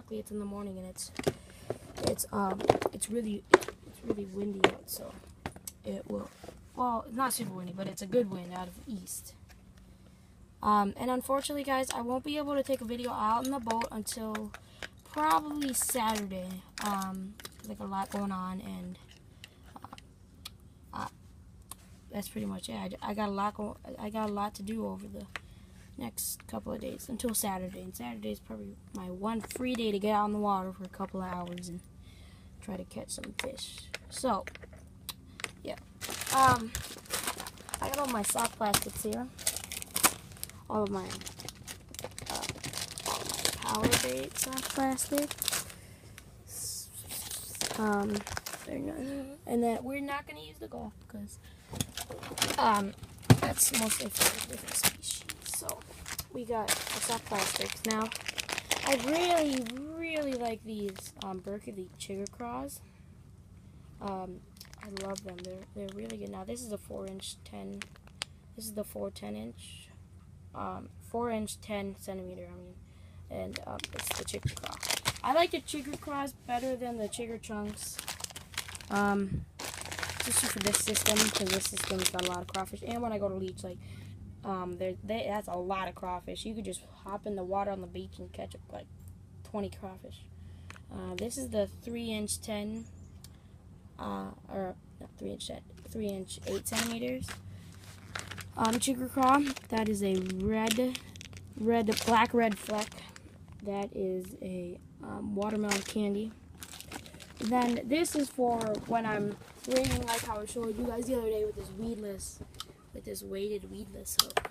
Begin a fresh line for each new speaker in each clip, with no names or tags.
luckily it's in the morning and it's really windy out, so it will. Well, it's not super windy, but it's a good wind out of the east. And unfortunately, guys, I won't be able to take a video out in the boat until probably Saturday. Like a lot going on, and that's pretty much it. I got a lot to do over the next couple of days until Saturday. And Saturday is probably my one free day to get out in the water for a couple of hours and try to catch some fish. So, yeah. I got all my soft plastics here. All of my power bait soft plastic. And then we're not going to use the golf because that's mostly for different species. So we got the soft plastics. Now, I really like these Berkeley Chigger Craws. I love them. They're really good. Now this is a 4-inch 10. This is the 4-10-inch, 4-inch 10 centimeter. And it's the Chigger Craw. I like the Chigger Craws better than the Chigger Chunks. Especially for this system, because this system's got a lot of crawfish. And when I go to leech, like, that's a lot of crawfish. You could just hop in the water on the beach and catch like 20 crawfish. This is the 3-inch 10, or not 3-inch 10, 3-inch 8 centimeters. Chigger Craw. That is a black red fleck. That is a watermelon candy. Then this is for when I'm rigging, like how I showed you guys the other day with this weighted weedless hook.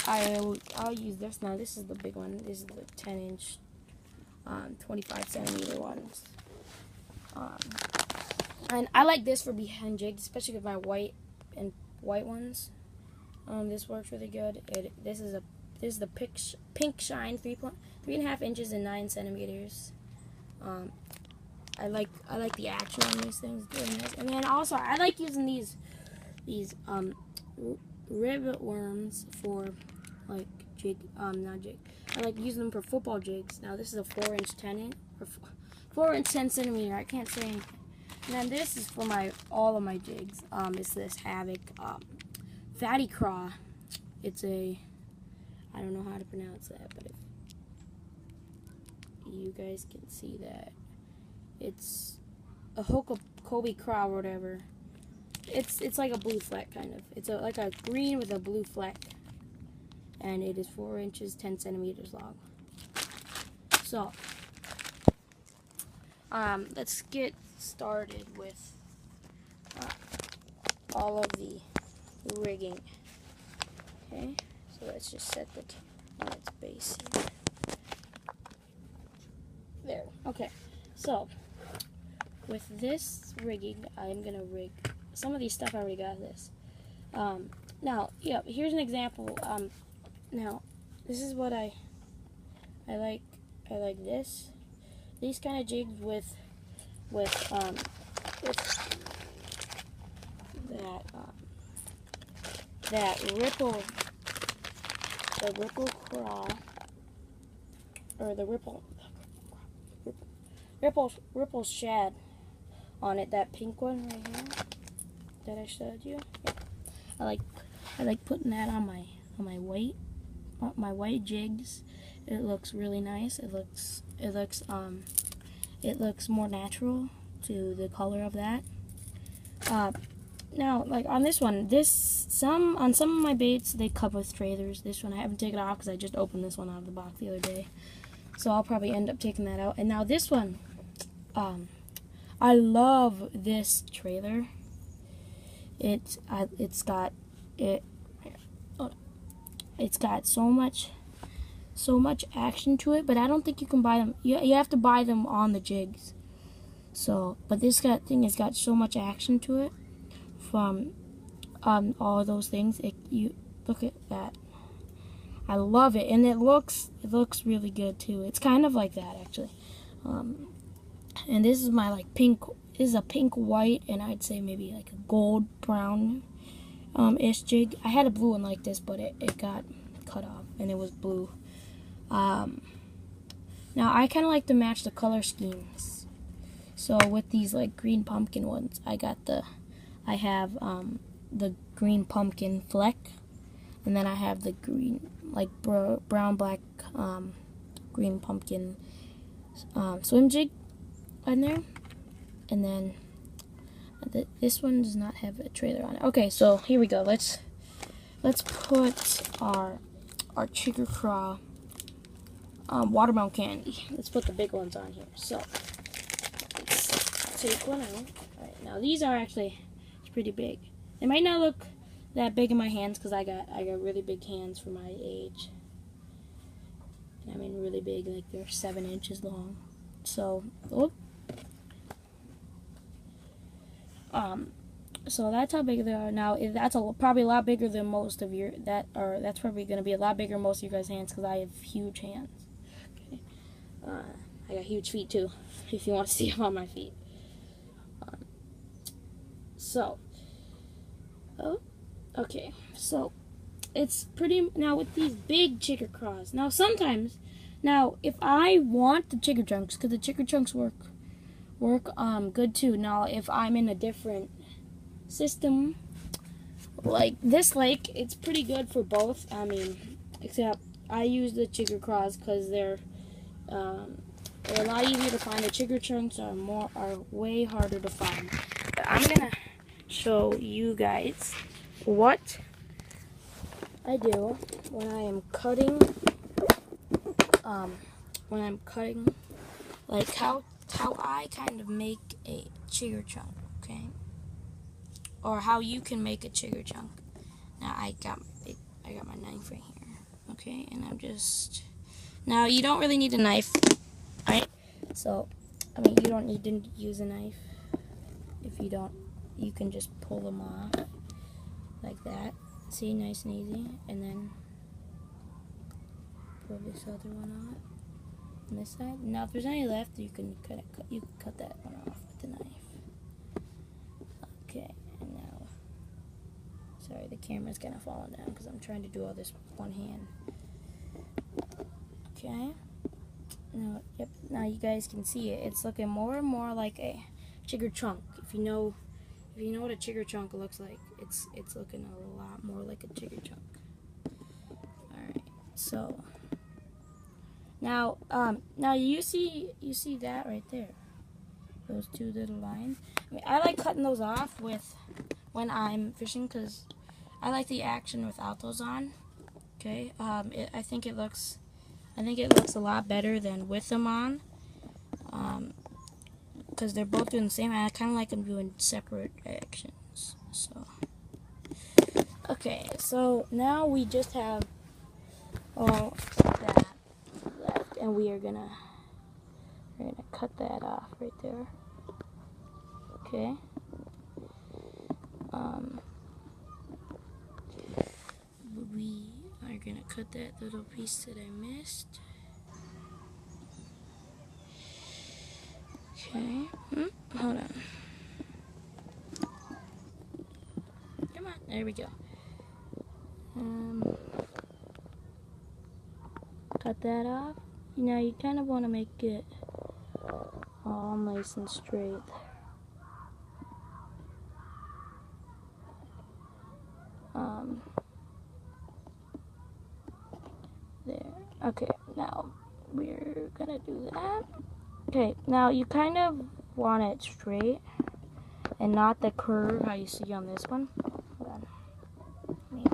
I'll use this now. This is the big one. This is the 10-inch, 25 centimeter ones. And I like this for behind jigs, especially with my white ones. This works really good. This is the Pink Shine 3.5 inches and 9 centimeters. I like the action on these things doing this, and then also I like using these rivet worms for like jig. Not jig. I like using them for football jigs. Now this is a 4-inch 4-inch 10 centimeter. I can't say anything. And then this is for all of my jigs. It's this Havoc Fatty Craw. It's a, I don't know how to pronounce that, but if you guys can see that, it's a Kobe Craw or whatever. It's like a blue fleck kind of. It's like a green with a blue fleck, and it is 4 inches 10 centimeters long. So let's get started with all of the rigging. Okay, so let's just set the on its base here. There. Okay, so with this rigging, I'm gonna rig some of these stuff. I already got this. Now, yeah, here's an example. Now, this is what I like. I like these kind of jigs with that ripple craw, or the ripple shad on it. That pink one right here that I showed you. Yeah. I like putting that on my white jigs. It looks really nice. It looks more natural to the color of that. Now, like on this one, on some of my baits they come with trailers. This one I haven't taken it off because I just opened this one out of the box the other day, so I'll probably end up taking that out. And now this one, I love this trailer. It's got so much action to it, but I don't think you can buy them. You have to buy them on the jigs. So, but this thing has got so much action to it from all those things. You look at that. I love it, and it looks really good too. It's kind of like that actually. And this is my like pink. This is a pink white, and I'd say maybe like a gold brown ish jig. I had a blue one like this, but it got cut off, and it was blue. Now Now I kind of like to match the color schemes. So with these like green pumpkin ones, I have the green pumpkin fleck, and then I have the green like brown black green pumpkin swim jig on there, and then this one does not have a trailer on it. Okay, so here we go. Let's put our Chicken Craw watermelon candy. Let's put the big ones on here. So let's take one out. All right, now these are actually pretty big. They might not look that big in my hands because I got really big hands for my age. I mean really big, like they're 7 inches long. So, so that's how big they are. Now, that's probably a lot bigger than most of your that's probably going to be a lot bigger than most of you guys' hands because I have huge hands. Okay. I got huge feet too, if you want to see them on my feet. Okay, so it's pretty, now with these big Chicken Craws, now sometimes, if I want the chicken chunks, because the chicken chunks work good too. Now if I'm in a different system like this lake, it's pretty good for both. I mean, except I use the Chicken Craws because they're a lot easier to find. The chicken chunks are way harder to find. But I'm gonna show you guys what I do when I am cutting like how I kind of make a chicken chunk, okay? Or how you can make a chicken chunk. Now I got my knife right here, okay? And I'm just, now you don't really need a knife, right? So I mean, you don't need to use a knife. If you don't, you can just pull them off like that. See, nice and easy. And then pull this other one off on this side. Now, if there's any left, you can cut that one off with the knife. Okay, and now, sorry, the camera's kind of falling down because I'm trying to do all this with one hand. Okay. Now, yep. Now you guys can see it. It's looking more and more like a chicken chunk. If you know what a chicken chunk looks like, it's looking a lot more like a chicken chunk. All right. So now you see that right there. Those two little lines. I mean, I like cutting those off when I'm fishing because I like the action without those on. Okay. I think it looks a lot better than with them on. Because they're both doing the same, and I kind of like them doing separate actions. So, okay, so now we just have all that left, and we're gonna cut that off right there. Okay. We are gonna cut that little piece that I missed. Okay. Hold on. Come on. There we go. Cut that off. Now you kind of want to make it all nice and straight. There. Okay. Now we're gonna do that. Okay, now you kind of want it straight and not the curve how you see on this one. Hold on. Let me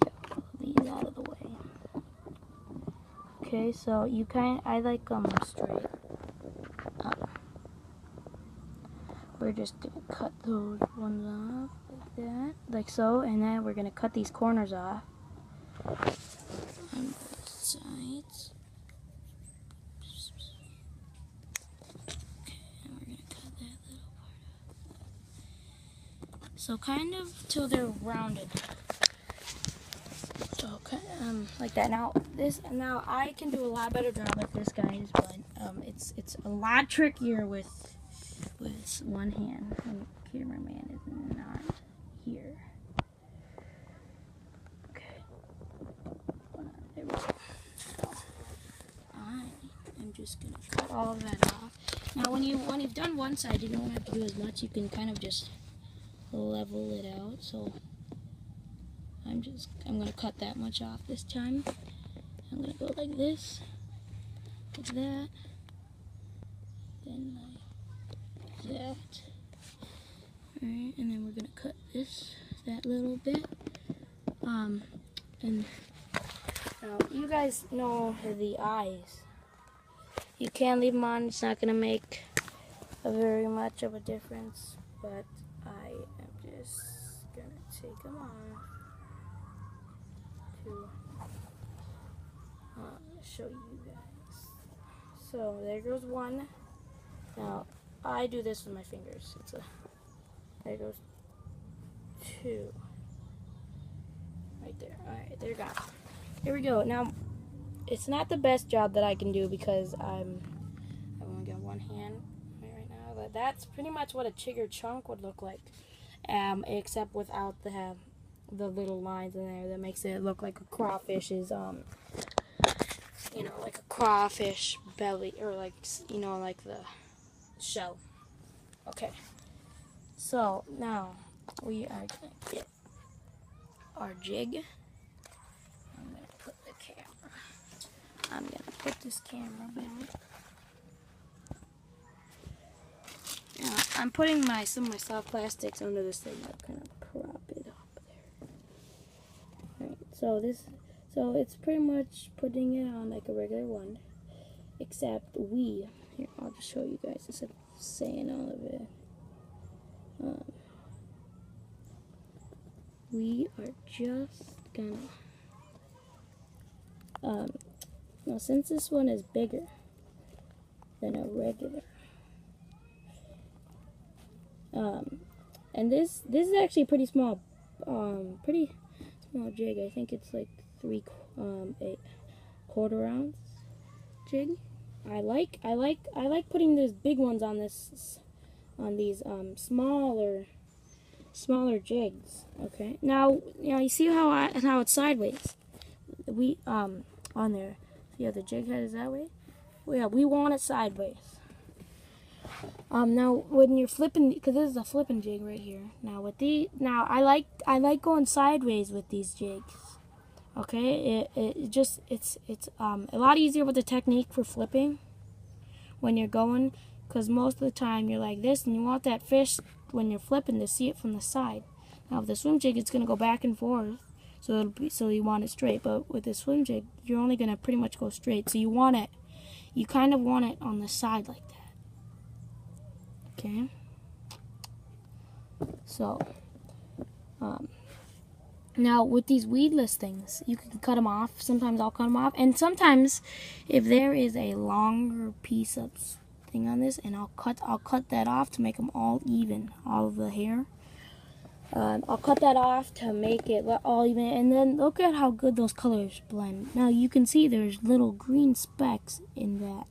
get all these out of the way. Okay, so I like them straight. We're just gonna cut those ones off like that, like so, and then we're gonna cut these corners off on both sides. So kind of till they're rounded. So like that. Now I can do a lot better job at this, guys, but it's a lot trickier with one hand. And the cameraman is not here. Okay. There we go. So, I am just gonna cut all of that off. Now when you've done one side, you don't have to do as much. You can kind of just level it out. So I'm gonna cut that much off this time. I'm gonna go like this, like that, then like that. Alright, and then we're gonna cut that little bit. And now you guys know the eyes. You can leave them on, it's not gonna make very much of a difference, but I am just gonna take them off to show you guys. So there goes one. Now I do this with my fingers. There goes two. Right there. Alright, there you go. Here we go. Now it's not the best job that I can do because I've only got one hand right now, but that's pretty much what a chigger chunk would look like, except without the little lines in there that makes it look like a crawfish's, like a crawfish belly, or like, like the shell. Okay, so now we are gonna get our jig. I'm going to put this camera back. Now, I'm putting some of my soft plastics under this thing to kind of prop it up there. Alright, so it's pretty much putting it on like a regular one, except here, I'll just show you guys instead of saying all of it. We are just gonna, now since this one is bigger than a regular, and this is actually pretty small jig. I think it's like 3/4 ounce jig. I like putting these big ones on these smaller jigs. Okay. Now you see how it's sideways. On there. Yeah, the jig head is that way. Well, yeah, we want it sideways. Now when you're flipping, because this is a flipping jig right here. Now I like going sideways with these jigs. Okay, it's a lot easier with the technique for flipping when you're going, because most of the time you're like this, and you want that fish when you're flipping to see it from the side. Now with the swim jig, it's gonna go back and forth. So you want it straight, but with the swim jig, you're only gonna pretty much go straight. So you kind of want it on the side like that. Okay. So, now with these weedless things, you can cut them off. Sometimes I'll cut them off, and sometimes if there is a longer piece of thing on this, and I'll cut that off to make them all even, all of the hair. I'll cut that off to make it all even, and then look at how good those colors blend. Now you can see there's little green specks in the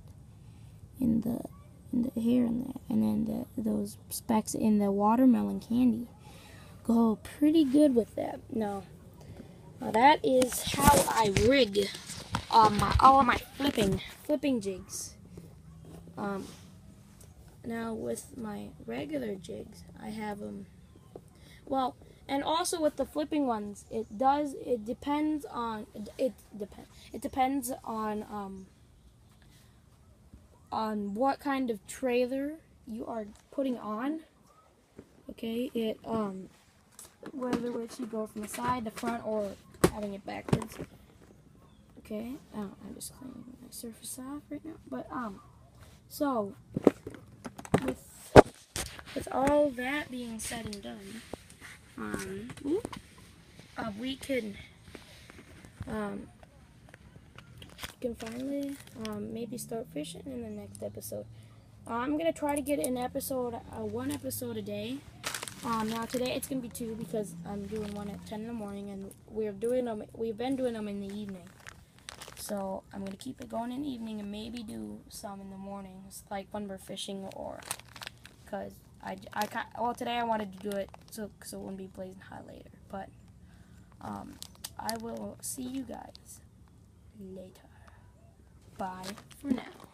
hair in there, and then those specks in the watermelon candy go pretty good with that. Now that is how I rig all of my flipping jigs. Now with my regular jigs, I have them. Well, and also with the flipping ones, it depends on what kind of trailer you are putting on. Okay, whether it should go from the side, the front, or having it backwards. Okay, I'm just cleaning my surface off right now. But so with all that being said and done, we can finally maybe start fishing in the next episode. I'm gonna try to get one episode a day. Now today it's gonna be 2 because I'm doing one at 10 in the morning, and we've been doing them in the evening. So I'm gonna keep it going in the evening and maybe do some in the mornings, like when we're fishing, or because today I wanted to do it so it wouldn't be blazing hot later. But I will see you guys later. Bye for now.